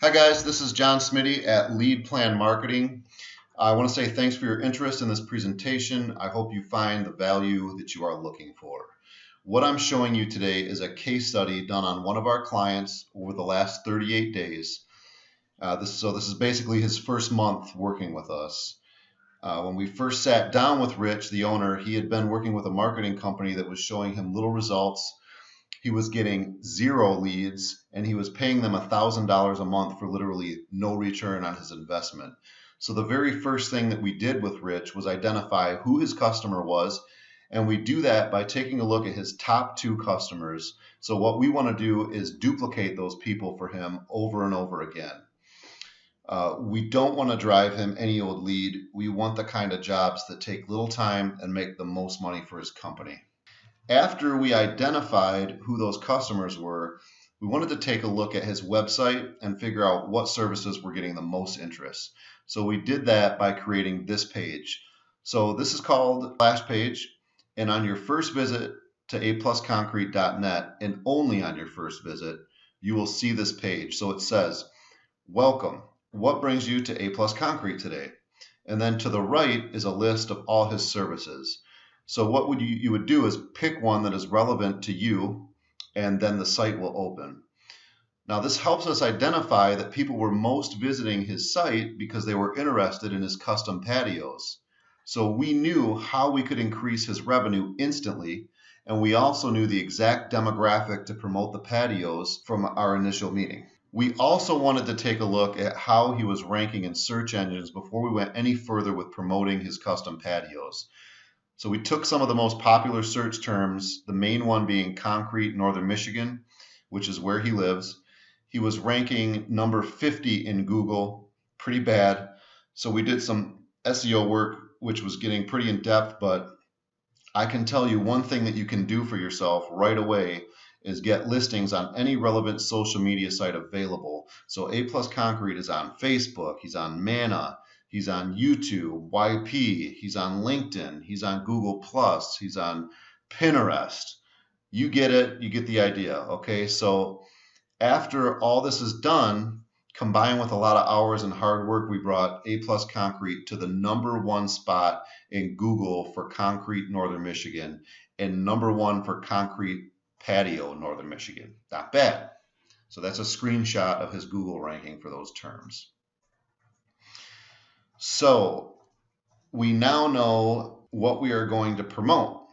Hi guys, this is John Smitty at Lead Plan Marketing. I want to say thanks for your interest in this presentation. I hope you find the value that you are looking for. What I'm showing you today is a case study done on one of our clients over the last 38 days. This is basically his first month working with us. When we first sat down with Rich, the owner, he had been working with a marketing company that was showing him little results. He was getting 0 leads and he was paying them $1,000 a month for literally no return on his investment. So the very first thing that we did with Rich was identify who his customer was, and we do that by taking a look at his top 2 customers. So what we want to do is duplicate those people for him over and over again. We don't want to drive him any old lead. We want the kind of jobs that take little time and make the most money for his company. After we identified who those customers were, we wanted to take a look at his website and figure out what services were getting the most interest. So we did that by creating this page. So this is called Splash Page, and on your first visit to aplusconcrete.net, and only on your first visit, you will see this page. So it says, "Welcome. What brings you to A Plus Concrete today?" And then to the right is a list of all his services. So what you would do is pick one that is relevant to you, and then the site will open. Now this helps us identify that people were most visiting his site because they were interested in his custom patios. So we knew how we could increase his revenue instantly, and we also knew the exact demographic to promote the patios from our initial meeting. We also wanted to take a look at how he was ranking in search engines before we went any further with promoting his custom patios. So we took some of the most popular search terms, the main one being concrete Northern Michigan, which is where he lives. He was ranking number 50 in Google, pretty bad. So we did some SEO work, which was getting pretty in depth, but I can tell you one thing that you can do for yourself right away is get listings on any relevant social media site available. So A Plus Concrete is on Facebook, he's on Mana, he's on YouTube, YP, he's on LinkedIn, he's on Google+, he's on Pinterest. You get it, you get the idea, okay? So after all this is done, combined with a lot of hours and hard work, we brought A Plus Concrete to the #1 spot in Google for concrete Northern Michigan and #1 for concrete patio Northern Michigan. Not bad. So that's a screenshot of his Google ranking for those terms. So we now know what we are going to promote.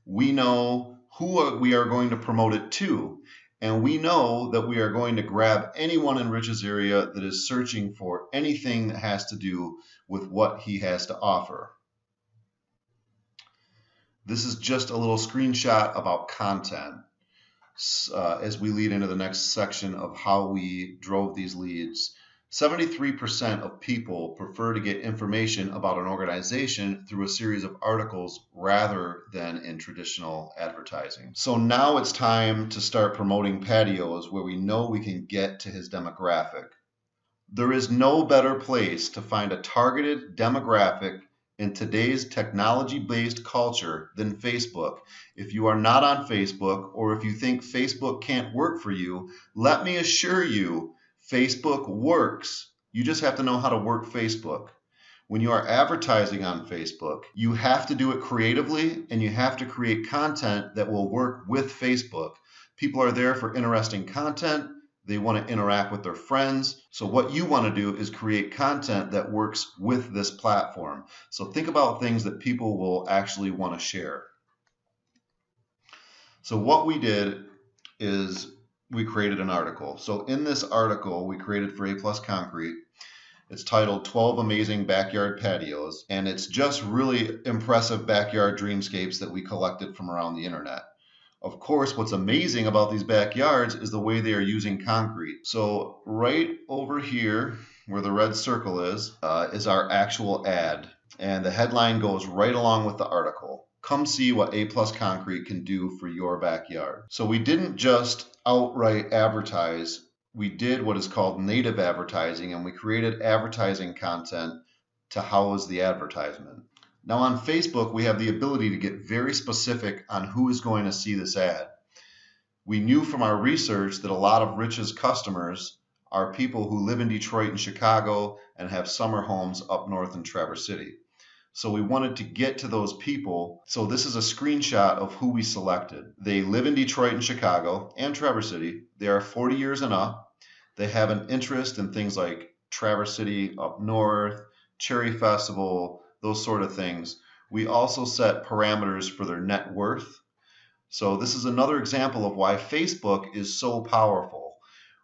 We know who we are going to promote it to, and we know that we are going to grab anyone in Rich's area that is searching for anything that has to do with what he has to offer. This is just a little screenshot about content as we lead into the next section of how we drove these leads. 73% of people prefer to get information about an organization through a series of articles rather than in traditional advertising. So now it's time to start promoting patios where we know we can get to his demographic. There is no better place to find a targeted demographic in today's technology-based culture than Facebook. If you are not on Facebook, or if you think Facebook can't work for you, let me assure you, Facebook works. You just have to know how to work Facebook. When you are advertising on Facebook, you have to do it creatively and you have to create content that will work with Facebook. People are there for interesting content. They want to interact with their friends. So what you want to do is create content that works with this platform. So think about things that people will actually want to share. So what we did is we created an article. So in this article we created for A Plus Concrete, it's titled 12 Amazing Backyard Patios, and it's just really impressive backyard dreamscapes that we collected from around the internet. Of course, what's amazing about these backyards is the way they are using concrete. So right over here where the red circle is our actual ad, and the headline goes right along with the article. Come see what A Plus Concrete can do for your backyard. So we didn't just outright advertise, we did what is called native advertising, and we created advertising content to house the advertisement. Now on Facebook, we have the ability to get very specific on who is going to see this ad. We knew from our research that a lot of Rich's customers are people who live in Detroit and Chicago and have summer homes up north in Traverse City. So we wanted to get to those people. So this is a screenshot of who we selected. They live in Detroit and Chicago and Traverse City. They are 40 years and up. They have an interest in things like Traverse City up north, Cherry Festival, those sort of things. We also set parameters for their net worth. So this is another example of why Facebook is so powerful.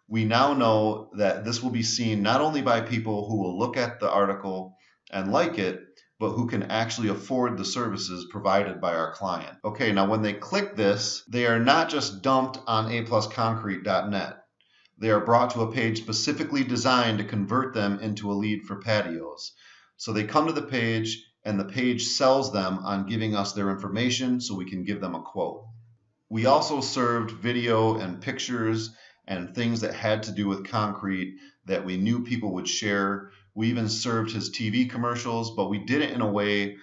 We now know that this will be seen not only by people who will look at the article and like it, but who can actually afford the services provided by our client. Okay, now when they click this, they are not just dumped on aplusconcrete.net. They are brought to a page specifically designed to convert them into a lead for patios. So they come to the page, and the page sells them on giving us their information so we can give them a quote. We also served video and pictures and things that had to do with concrete that we knew people would share. We even served his TV commercials, but we did it in a way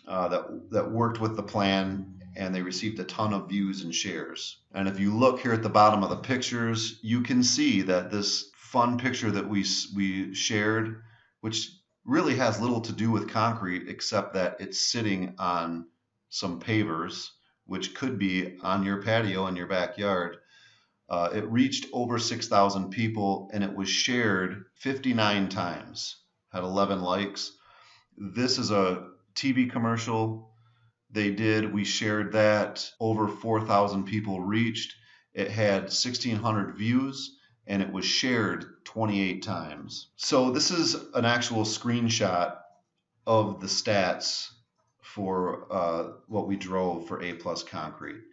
that worked with the plan, and they received a ton of views and shares. And if you look here at the bottom of the pictures, you can see that this fun picture that we shared, which really has little to do with concrete except that it's sitting on some pavers, which could be on your patio in your backyard. It reached over 6,000 people, and it was shared 59 times, had 11 likes. This is a TV commercial they did. We shared that. Over 4,000 people reached. It had 1,600 views, and it was shared 28 times. So this is an actual screenshot of the stats for what we drove for A Plus Concrete.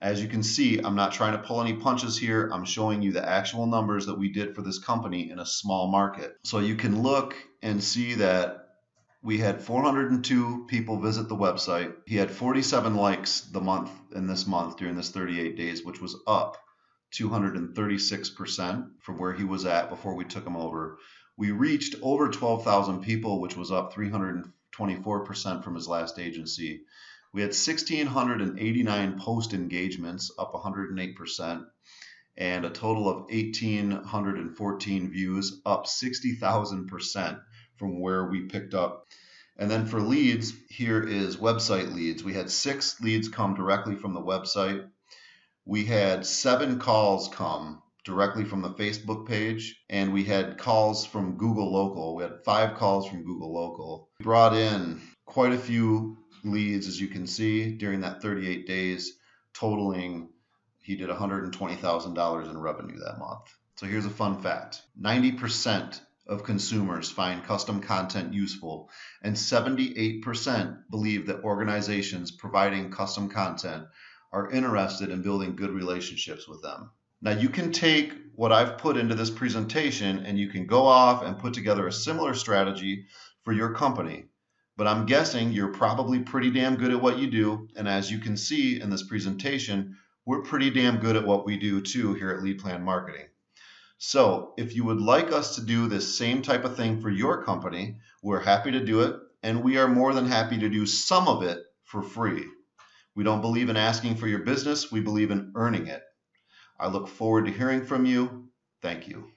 As you can see, I'm not trying to pull any punches here. I'm showing you the actual numbers that we did for this company in a small market. So you can look and see that we had 402 people visit the website. He had 47 likes during this 38 days, which was up 236% from where he was at before we took him over. We reached over 12,000 people, which was up 324% from his last agency. We had 1,689 post engagements, up 108%, and a total of 1,814 views, up 60,000% from where we picked up. And then for leads, here is website leads. We had 6 leads come directly from the website. We had 7 calls come directly from the Facebook page, and we had calls from Google Local. We had 5 calls from Google Local. We brought in quite a few leads, as you can see, during that 38 days, totaling, he did $120,000 in revenue that month. So here's a fun fact. 90% of consumers find custom content useful, and 78% believe that organizations providing custom content are interested in building good relationships with them. Now you can take what I've put into this presentation and you can go off and put together a similar strategy for your company. But I'm guessing you're probably pretty damn good at what you do. And as you can see in this presentation, we're pretty damn good at what we do too here at Lead Plan Marketing. So if you would like us to do this same type of thing for your company, we're happy to do it. And we are more than happy to do some of it for free. We don't believe in asking for your business. We believe in earning it. I look forward to hearing from you. Thank you.